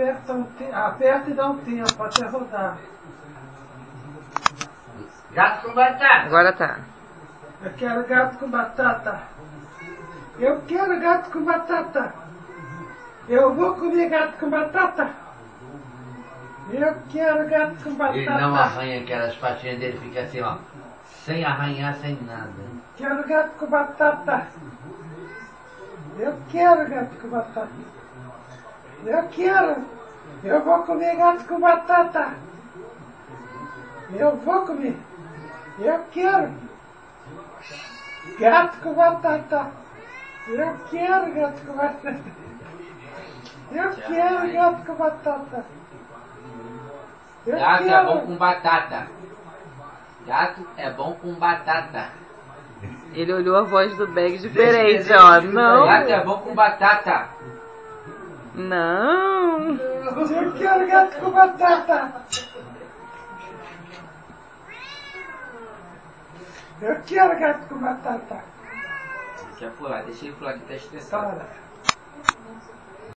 Aperta e dá um tempo até rodar. Gato com batata. Agora tá. Eu quero gato com batata. Eu quero gato com batata. Eu vou comer gato com batata. Eu quero gato com batata. Ele não arranha aquelas patinhas dele, fica assim, ó. Sem arranhar, sem nada. Quero gato com batata. Eu quero gato com batata. Eu quero. Eu vou comer gato com batata. Eu vou comer. Eu quero. Gato com batata. Eu quero gato com batata. Eu quero gato com batata. Gato é bom com batata. Gato é bom com batata. Ele olhou a voz do Beg diferente, ó. Não. Gato é bom com batata. Não. Eu quero gato com batata. Eu quero gato com batata. Quer pular? Deixa ele pular que tá estressado. Para.